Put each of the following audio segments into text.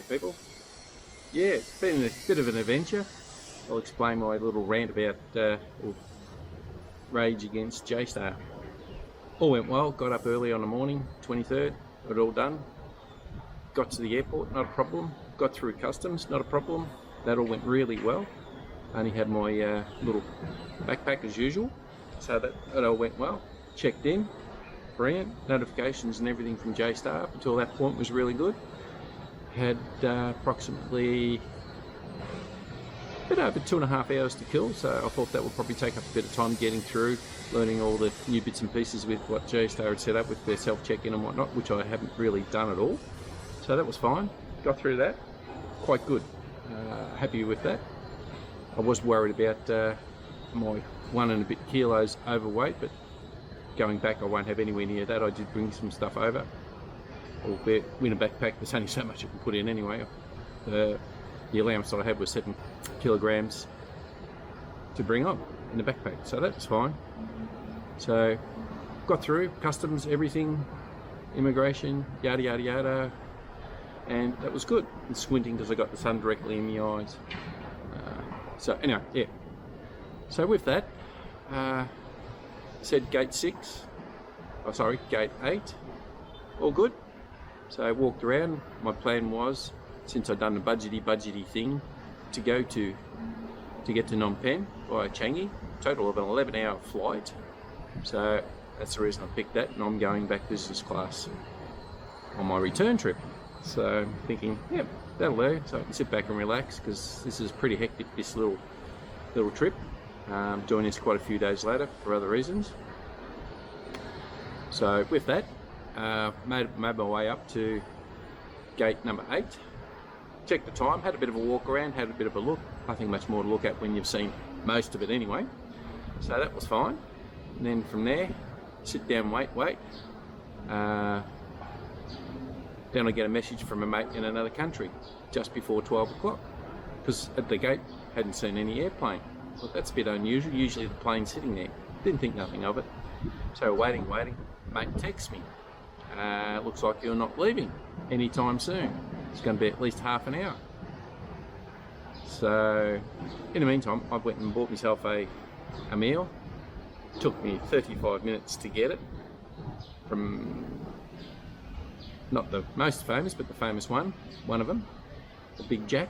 people. Yeah, it's been a bit of an adventure. I'll explain my little rant about or rage against J-Star. All went well, got up early on the morning, 23rd, got it all done. Got to the airport, not a problem. Got through customs, not a problem. That all went really well. Only had my little backpack as usual, so that all went well. Checked in, brilliant. Notifications and everything from J-Star up until that point was really good. Had approximately a bit over 2.5 hours to kill, so I thought that would probably take up a bit of time getting through, learning all the new bits and pieces with what J-Star had set up with their self-check-in and whatnot, which I haven't really done at all. So that was fine. Got through that. Quite good. Happy with that. I was worried about my 1 and a bit kilos overweight, but going back I won't have anywhere near that. I did bring some stuff over. Albeit in a backpack there's only so much you can put in anyway. The allowance that I had was 7 kilograms to bring on in the backpack, so that was fine. So got through customs, everything, immigration, yada yada yada, and that was good. I'm squinting because I got the sun directly in the eyes. So anyway, yeah. So with that, said gate 6, oh sorry, gate 8, all good. So I walked around. My plan was, since I'd done the budgety thing, to get to Phnom Penh via Changi, total of an 11-hour flight. So that's the reason I picked that, and I'm going back business class on my return trip. So I'm thinking, yeah, that'll do. So I can sit back and relax because this is pretty hectic, this little trip. Joining us quite a few days later for other reasons. So with that, made my way up to gate number 8. Checked the time, had a bit of a walk around, had a bit of a look. Nothing much more to look at when you've seen most of it anyway. So that was fine. And then from there, sit down, wait. Then I get a message from a mate in another country just before 12 o'clock. Because at the gate, hadn't seen any airplane. Well, that's a bit unusual. Usually the plane's sitting there. Didn't think nothing of it. So waiting. Mate texts me. Looks like you're not leaving anytime soon. It's going to be at least half an hour. So in the meantime, I went and bought myself a meal. Took me 35 minutes to get it from not the most famous, but the famous one of them, the Big Jack.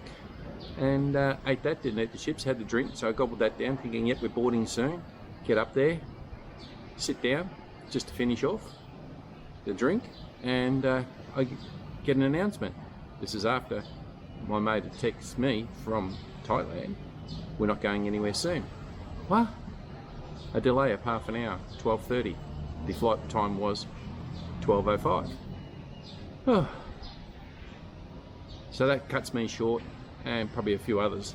And ate that, didn't eat the chips, had the drink, so I gobbled that down thinking, yep, we're boarding soon. Get up there, sit down, just to finish off the drink, and I get an announcement. This is after my mate had texted me from Thailand, we're not going anywhere soon. What? A delay of half an hour, 12:30. The flight time was 12:05. Oh. So that cuts me short, and probably a few others.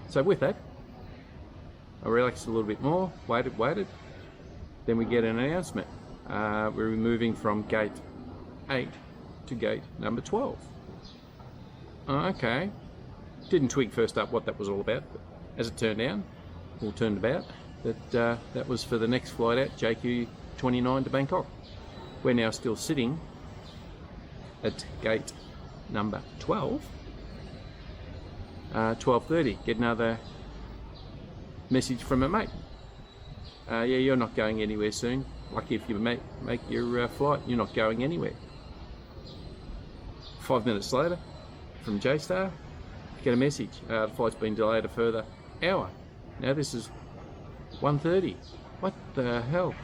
So with that, I relaxed a little bit more, waited. Then we get an announcement. We're moving from gate 8 to gate number 12. Okay. Didn't twig first up what that was all about, but as it turned about, that was for the next flight out, JQ29 to Bangkok. We're now still sitting at gate number 12. 12:30, get another message from a mate. Yeah, you're not going anywhere soon. Lucky if you make your flight, you're not going anywhere. 5 minutes later, from J-Star, get a message. The flight's been delayed a further hour. Now this is 1:30. What the hell?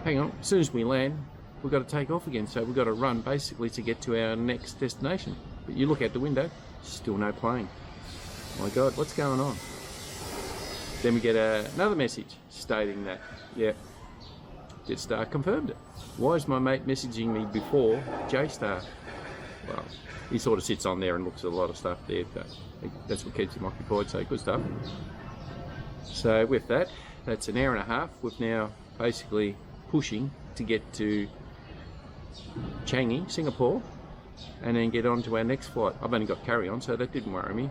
Hang on, as soon as we land, we've got to take off again. So we've got to run basically to get to our next destination. But you look out the window, still no plane. My God, what's going on? Then we get another message stating that, yeah, Jetstar confirmed it. Why is my mate messaging me before J-Star? Well, he sort of sits on there and looks at a lot of stuff there, but that's what keeps him occupied, so good stuff. So with that, that's an hour and a half. We're now basically pushing to get to Changi, Singapore, and then get on to our next flight. I've only got carry-on, so that didn't worry me.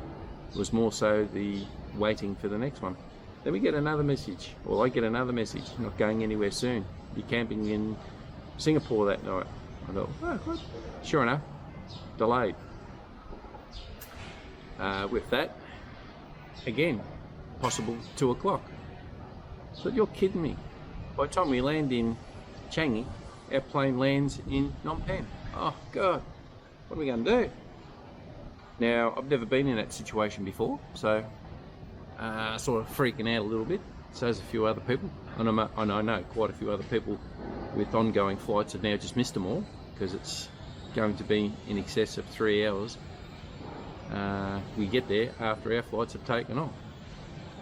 It was more so the waiting for the next one. Then we get another message, or I get another message, not going anywhere soon. Be camping in Singapore that night. I thought, oh, good. Sure enough, delayed. With that, again, possible 2 o'clock. So you're kidding me. By the time we land in Changi, our plane lands in Phnom Penh. Oh God, what are we going to do? Now, I've never been in that situation before, so sort of freaking out a little bit. So there's a few other people, and I know quite a few other people with ongoing flights have now just missed them all, because it's going to be in excess of 3 hours. We get there after our flights have taken off.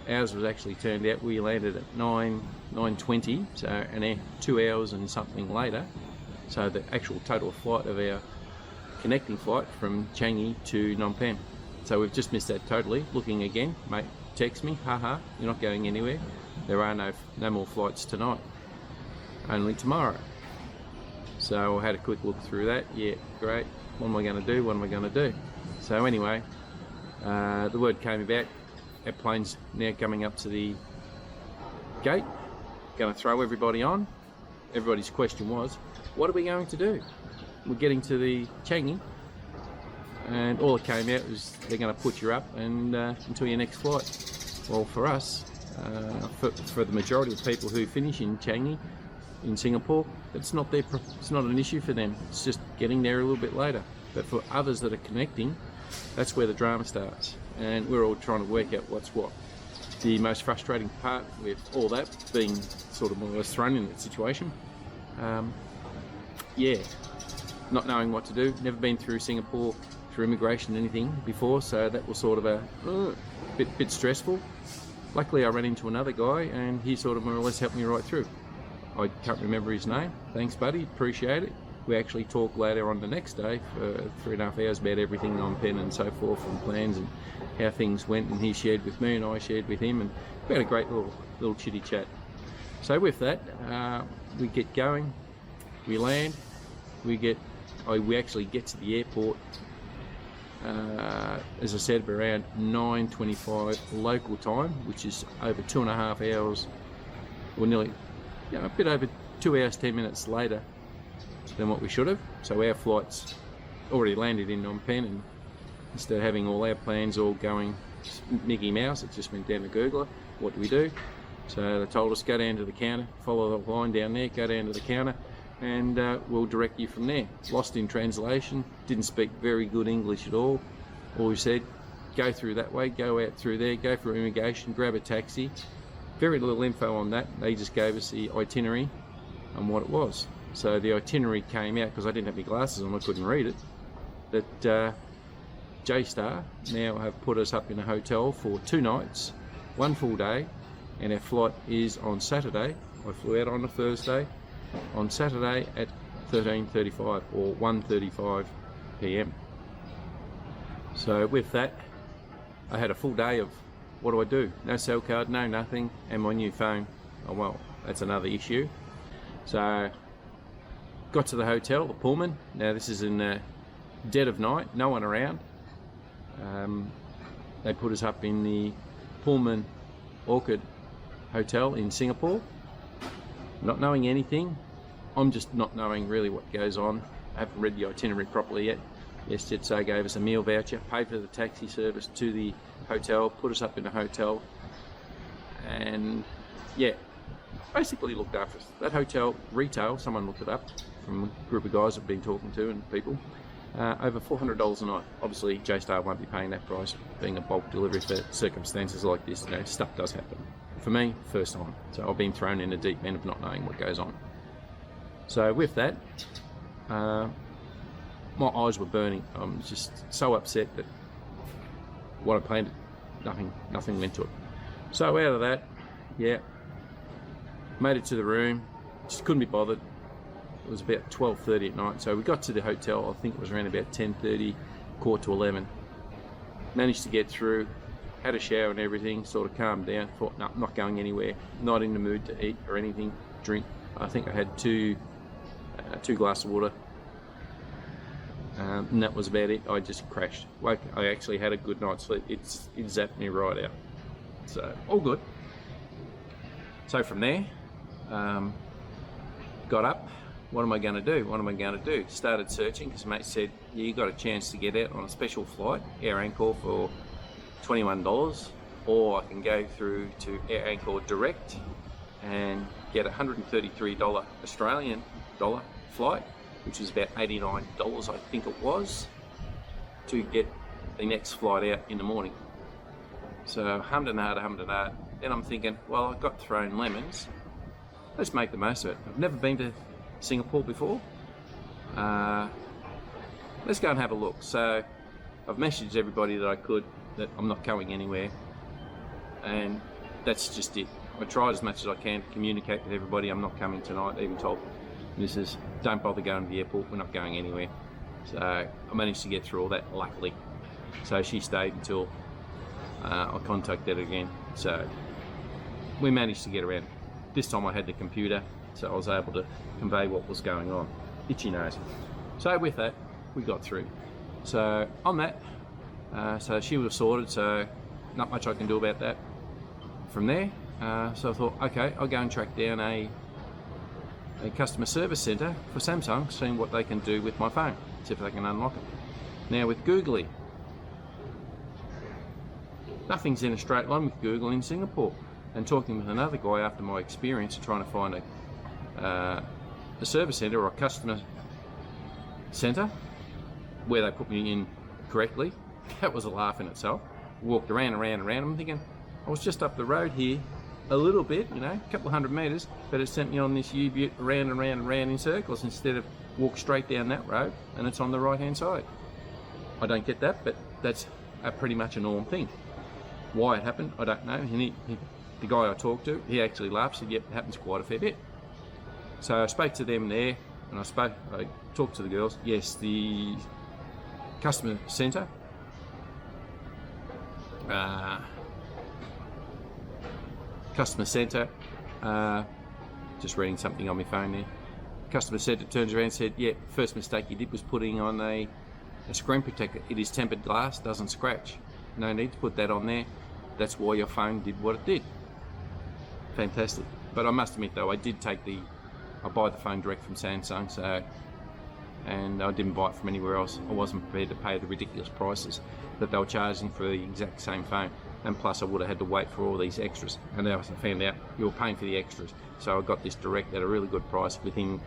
Ours was actually turned out, we landed at 9:20, so an 2 hours and something later. So the actual total flight of our connecting flight from Changi to Phnom Penh. So we've just missed that totally. Looking again, mate, text me, haha, you're not going anywhere. There are no more flights tonight, only tomorrow. So I had a quick look through that. Yeah, great. What am I going to do? What am I going to do? So anyway, the word came about. Our plane's now coming up to the gate, going to throw everybody on. Everybody's question was, what are we going to do? We're getting to the Changi, and all that came out was they're going to put you up and until your next flight. Well, for us, for the majority of people who finish in Changi, in Singapore, it's not an issue for them. It's just getting there a little bit later. But for others that are connecting, that's where the drama starts, and we're all trying to work out what's what. The most frustrating part with all that being sort of more or less thrown in that situation, yeah, not knowing what to do. Never been through Singapore through immigration anything before, so that was sort of a bit stressful. Luckily, I ran into another guy, and he sort of more or less helped me right through. I can't remember his name. Thanks, buddy. Appreciate it. We actually talked later on the next day for 3.5 hours about everything on Penh and so forth, and plans and how things went, and he shared with me and I shared with him, and we had a great little chitty chat. So with that, we get going, we land, we actually get to the airport, as I said, around 9:25 local time, which is over 2.5 hours, or nearly, a bit over 2 hours 10 minutes later than what we should have. So our flight's already landed in Phnom Penh, and instead of having all our plans all going Mickey Mouse, it just went down to Googler. What do we do? So they told us, go down to the counter, follow the line down there, go down to the counter, and we'll direct you from there. Lost in translation, didn't speak very good English at all. All we said, go through that way, go out through there, go for immigration, grab a taxi. Very little info on that. They just gave us the itinerary and what it was. So the itinerary came out, because I didn't have my glasses on, I couldn't read it, that J-Star now have put us up in a hotel for 2 nights, 1 full day, and our flight is on Saturday. I flew out on a Thursday, on Saturday at 13:35 or 1:35 p.m. So with that, I had a full day of, what do I do? No cell card, no nothing, and my new phone. Oh well, that's another issue. So got to the hotel, the Pullman. Now this is in the dead of night, no one around. They put us up in the Pullman Orchid Hotel in Singapore. Not knowing anything, I'm just not knowing really what goes on. I haven't read the itinerary properly yet. Yes, Jetso gave us a meal voucher, paid for the taxi service to the hotel, put us up in a hotel, and yeah, basically looked after us. That hotel, retail, someone looked it up from a group of guys I've been talking to and people, over $400 a night. Obviously, J-Star won't be paying that price, being a bulk delivery for circumstances like this. You know, stuff does happen. For me, first time. So I've been thrown in a deep end of not knowing what goes on. So with that, my eyes were burning. I'm just so upset that what I planned, nothing went to it. So out of that, yeah, made it to the room, just couldn't be bothered. It was about 12:30 at night, so we got to the hotel, I think it was around about 10:30, 11:15. Managed to get through, had a shower and everything, sort of calmed down, thought, no, not going anywhere, not in the mood to eat or anything, drink. I think I had two glasses of water, and that was about it. I just crashed. I actually had a good night's sleep. It zapped me right out. So, all good. So from there, got up, what am I going to do? What am I going to do? Started searching because mate said, yeah, you got a chance to get out on a special flight, Air Angkor, for $21, or I can go through to Air Angkor direct and get a $133 Australian dollar flight, which is about $89, I think it was, to get the next flight out in the morning. So hummed and hard. Then I'm thinking, well, I got thrown lemons. Let's make the most of it. I've never been to Singapore before. Let's go and have a look. So I've messaged everybody that I could that I'm not going anywhere, and that's just it. I tried as much as I can to communicate with everybody. I'm not coming tonight. I even told Mrs. don't bother going to the airport, we're not going anywhere. So I managed to get through all that, luckily. So she stayed until I contacted her again. So we managed to get around. This time I had the computer, so I was able to convey what was going on. Itchy nose. So with that, we got through. So on that, so she was sorted, so not much I can do about that. From there, so I thought, okay, I'll go and track down a customer service centre for Samsung, seeing what they can do with my phone, see if they can unlock it. Now with Googly, nothing's in a straight line with Google in Singapore. And talking with another guy after my experience of trying to find a service centre or a customer centre where they put me in correctly, that was a laugh in itself. Walked around. I'm thinking, I was just up the road here a little bit, you know, a couple of 100 metres, but it sent me on this U-butte around in circles instead of walk straight down that road, and it's on the right hand side. I don't get that, but that's pretty much a norm thing. Why it happened, I don't know. And the guy I talked to, he actually laughed, said, yep, it happens quite a fair bit. So I spoke to them there, and I talked to the girls. Yes, the customer centre, just reading something on my phone there. Customer centre turns around and said, yeah, first mistake you did was putting on a screen protector. It is tempered glass, doesn't scratch. No need to put that on there. That's why your phone did what it did. Fantastic. But I must admit though, I buy the phone direct from Samsung, so, and I didn't buy it from anywhere else. I wasn't prepared to pay the ridiculous prices that they were charging for the exact same phone. And plus I would have had to wait for all these extras. And now I found out you were paying for the extras. So I got this direct at a really good price within,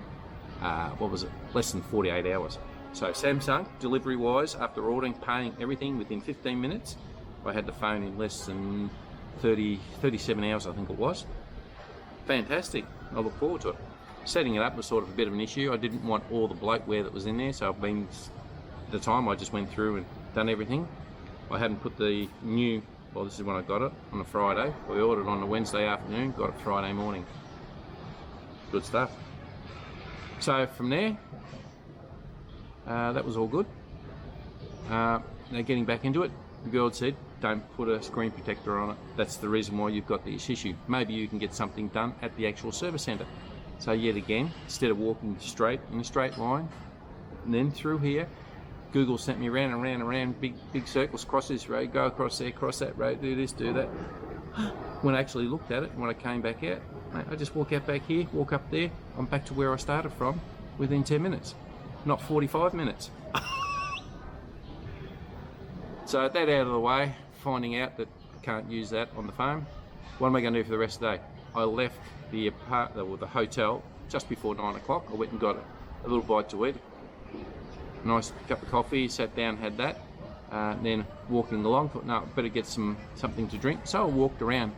less than 48 hours. So Samsung, delivery wise, after ordering, paying everything within 15 minutes, I had the phone in less than 37 hours, I think it was. Fantastic. I look forward to it. Setting it up was sort of a bit of an issue. I didn't want all the bloatware that was in there, so at the time I just went through and done everything. I hadn't put the new, well, this is when I got it, on a Friday. I ordered on a Wednesday afternoon, got it Friday morning. Good stuff. So from there, that was all good. Now getting back into it, the girl said, don't put a screen protector on it. That's the reason why you've got this issue. Maybe you can get something done at the actual service centre. So yet again, instead of walking straight in a straight line, and then through here, Google sent me around, big circles, cross this road, go across there, cross that road, do this, do that. When I actually looked at it, when I came back out, mate, I just walk out back here, walk up there, I'm back to where I started from within 10 minutes, not 45 minutes. So that out of the way, finding out that I can't use that on the phone, what am I going to do for the rest of the day? I left the hotel just before 9 o'clock. I went and got a little bite to eat. Nice cup of coffee, sat down, had that. Then walking along, thought, no, I better get something to drink. So I walked around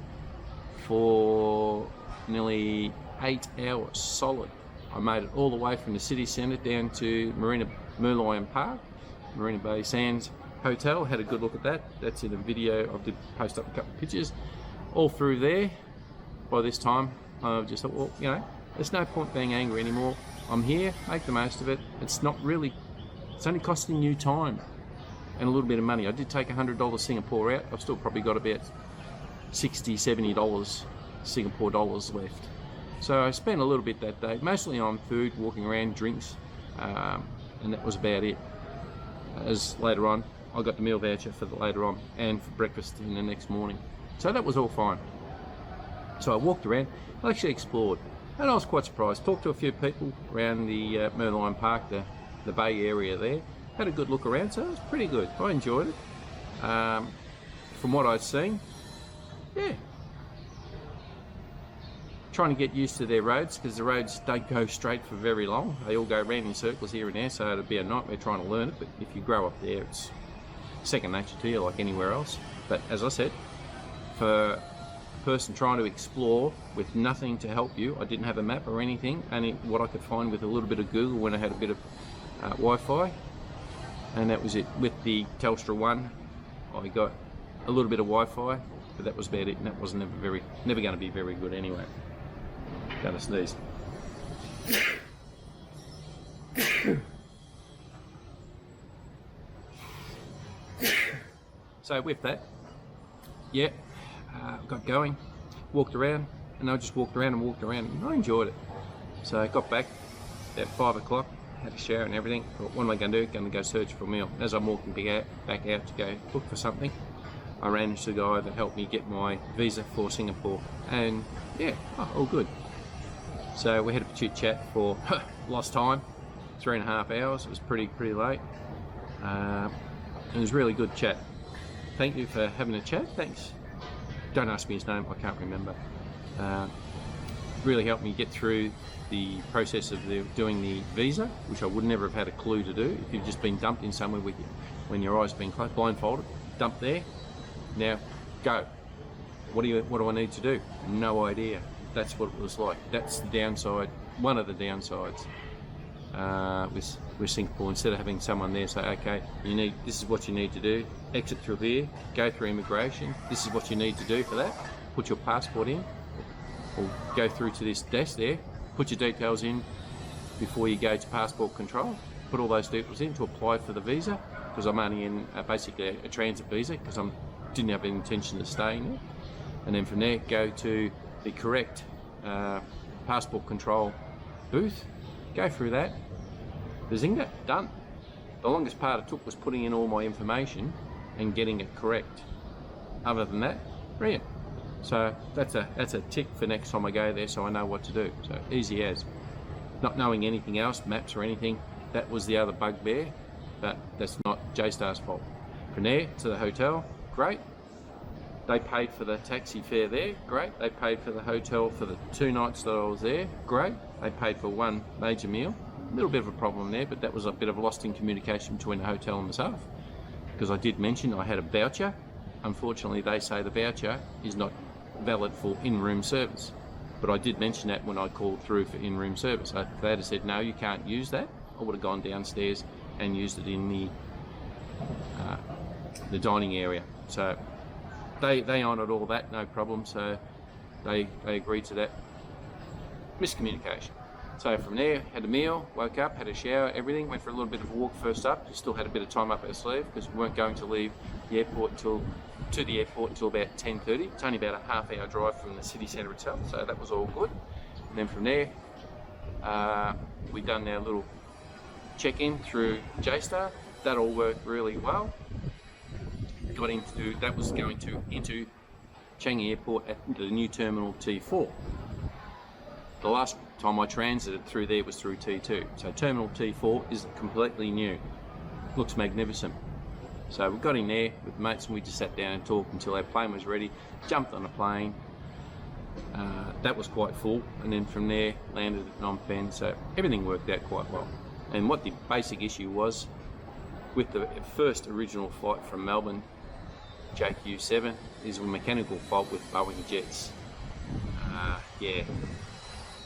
for nearly 8 hours solid. I made it all the way from the city centre down to Merlion Park, Marina Bay Sands Hotel. Had a good look at that. That's in a video. I did post up a couple of pictures. All through there, by this time, I've just thought, well, you know, there's no point being angry anymore. I'm here, make the most of it. It's only costing you time and a little bit of money. I did take $100 Singapore out. I've still probably got about $60, $70 Singapore dollars left. So I spent a little bit that day, mostly on food, walking around, drinks, and that was about it. As later on, I got the meal voucher for later on and for breakfast in the next morning. So that was all fine. So I walked around, I actually explored. And I was quite surprised. Talked to a few people around the Merlion Park, the Bay area there. Had a good look around, so it was pretty good. I enjoyed it. From what I'd seen, yeah. Trying to get used to their roads, because the roads don't go straight for very long. They all go round in circles here and there, so it'd be a nightmare trying to learn it. But if you grow up there, it's second nature to you, like anywhere else. But as I said, for a person trying to explore with nothing to help you, I didn't have a map or anything, only what I could find with a little bit of Google when I had a bit of Wi-Fi, and that was it. With the Telstra One, I got a little bit of Wi-Fi, but that was about it, and that was never going to be very good anyway. Gonna sneeze. So with that, yeah, got going, walked around, and I just walked around, and I enjoyed it. So I got back at 5 o'clock, had a shower and everything. Thought, what am I going to do? Going to go search for a meal. As I'm walking back out to go look for something, I ran into the guy that helped me get my visa for Singapore, and yeah, all good. So we had a chit chat for lost time, 3.5 hours. It was pretty late. It was really good chat. Thank you for having a chat. Thanks. Don't ask me his name, I can't remember. Really helped me get through the process of doing the visa, which I would never have had a clue to do. If you've just been dumped in somewhere with you, when your eyes have been closed, blindfolded, dumped there. Now go. What do I need to do? No idea. That's what it was like. That's the downside, one of the downsides with Singapore. Instead of having someone there say, okay, this is what you need to do, exit through here, go through immigration, this is what you need to do for that, put your passport in, or go through to this desk there, put your details in before you go to passport control, put all those details in to apply for the visa, because I'm only in basically a transit visa, because I didn't have any intention of staying there. And then from there, go to the correct passport control booth, go through that, bazinga, done. The longest part it took was putting in all my information and getting it correct. Other than that, brilliant. So that's a tick for next time I go there, so I know what to do. So easy as. Not knowing anything else, maps or anything, that was the other bugbear, but that's not J-Star's fault. From there to the hotel, great. They paid for the taxi fare there, great. They paid for the hotel for the 2 nights that I was there, great. They paid for one major meal. A little bit of a problem there, but that was a bit of lost in communication between the hotel and myself, because I did mention I had a voucher. Unfortunately, they say the voucher is not valid for in-room service, but I did mention that when I called through for in-room service. If they had said, no, you can't use that, I would have gone downstairs and used it in the dining area. So they honoured all that, no problem, so they agreed to that. Miscommunication. So from there, had a meal, woke up, had a shower, everything, went for a little bit of a walk first up. We still had a bit of time up our sleeve, because we weren't going to leave the airport until about 10:30. It's only about a half-hour drive from the city centre itself, so that was all good. And then from there, we done our little check-in through J-Star. That all worked really well. That was going into Changi Airport at the new terminal T4. The last time I transited through there was through T2. So terminal T4 is completely new. Looks magnificent. So we got in there with mates and we just sat down and talked until our plane was ready. Jumped on a plane. That was quite full, and then from there landed at Phnom Penh. So everything worked out quite well. And what the basic issue was with the first original flight from Melbourne, JQ7, is a mechanical fault with Boeing jets. Yeah,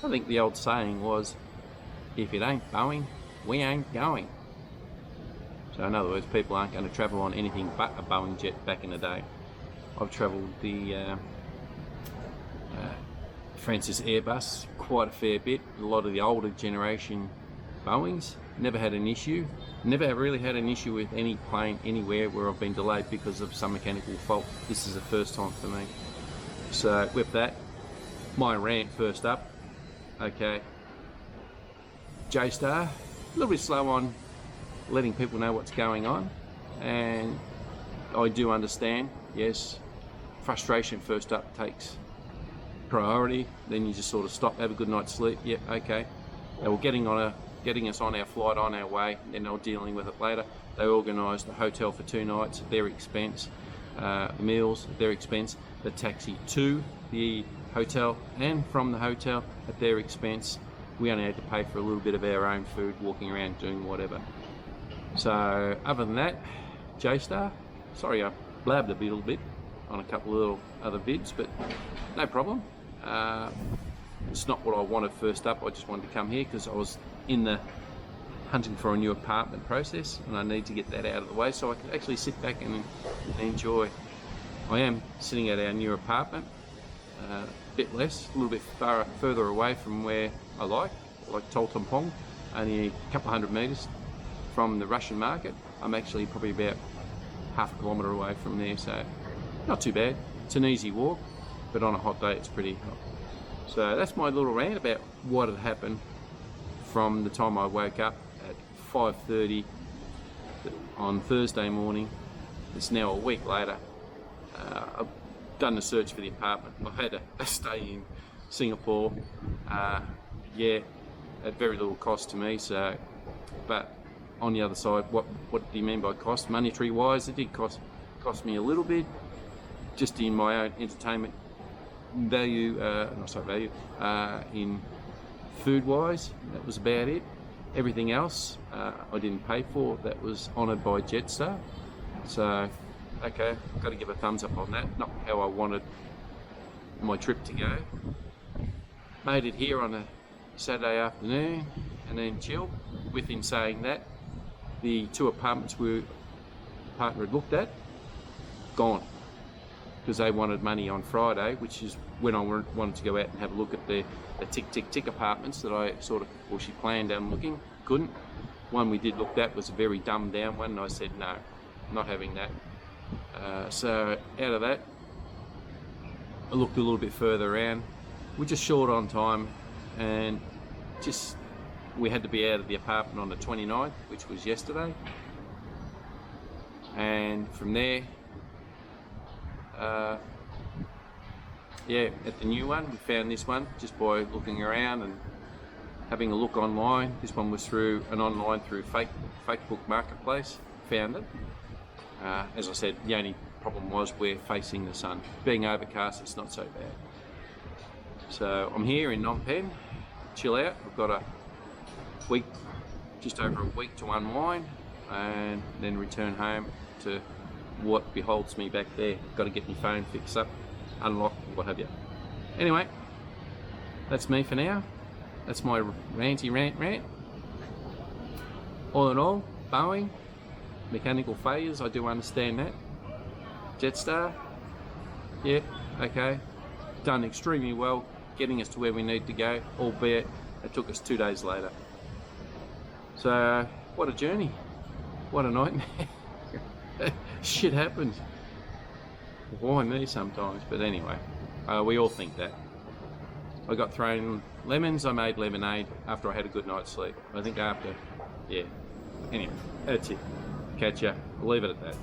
I think the old saying was, if it ain't Boeing, we ain't going. So in other words, people aren't going to travel on anything but a Boeing jet back in the day. I've travelled the Francis Airbus quite a fair bit. A lot of the older generation Boeings, never had an issue. Never really had an issue with any plane anywhere where I've been delayed because of some mechanical fault. This is the first time for me. So with that, my rant first up. Okay, J-Star, a little bit slow on letting people know what's going on, and I do understand, yes, frustration first up takes priority. Then you just sort of stop, have a good night's sleep. Yep, okay. They were getting us on our flight on our way, and they were dealing with it later. They organised the hotel for 2 nights at their expense, meals at their expense, the taxi to the hotel and from the hotel at their expense. We only had to pay for a little bit of our own food, walking around doing whatever. So other than that, J-Star, sorry I blabbed a little bit on a couple of little other vids, but no problem. It's not what I wanted first up. I just wanted to come here because I was in the hunting for a new apartment process, and I need to get that out of the way so I can actually sit back and enjoy. I am sitting at our new apartment, a bit less, a little bit further away from where I like Tol Pong, only a couple of 100 metres from the Russian market. I'm actually probably about half a kilometre away from there, so not too bad. It's an easy walk, but on a hot day it's pretty hot. So that's my little rant about what had happened from the time I woke up at 5:30 on Thursday morning. It's now a week later. I've done the search for the apartment. I've had a stay in Singapore, yeah, at very little cost to me. So, but on the other side, what do you mean by cost? Monetary wise, it did cost me a little bit, just in my own entertainment value, in food wise. That was about it. Everything else I didn't pay for. That was honoured by Jetstar. So okay, I've got to give a thumbs up on that. Not how I wanted my trip to go. Made it here on a Saturday afternoon and then chilled. With him saying that, the 2 apartments partner had looked at, gone, because they wanted money on Friday, which is when I wanted to go out and have a look at the tick apartments that she planned on looking. Couldn't. One we did look at was a very dumbed down one, and I said no, not having that. So out of that, I looked a little bit further around. We're just short on time, and we had to be out of the apartment on the 29th, which was yesterday. And from there, yeah, at the new one, we found this one just by looking around and having a look online. This one was through Facebook Marketplace. Found it. As I said, the only problem was we're facing the sun. Being overcast, it's not so bad. So I'm here in Phnom Penh, chill out. I've got a week, just over a week to unwind, and then return home to what beholds me back there. Got to get my phone fixed up, unlock, what have you. Anyway, that's me for now. That's my ranty rant. All in all, Boeing, mechanical failures, I do understand that. Jetstar, yeah, okay, done extremely well getting us to where we need to go, albeit it took us 2 days later. So what a journey, what a nightmare. Shit happens. Why me sometimes? But anyway, we all think that. I got thrown lemons, I made lemonade after I had a good night's sleep. I think after, yeah. Anyway, that's it. Catch ya. I'll leave it at that.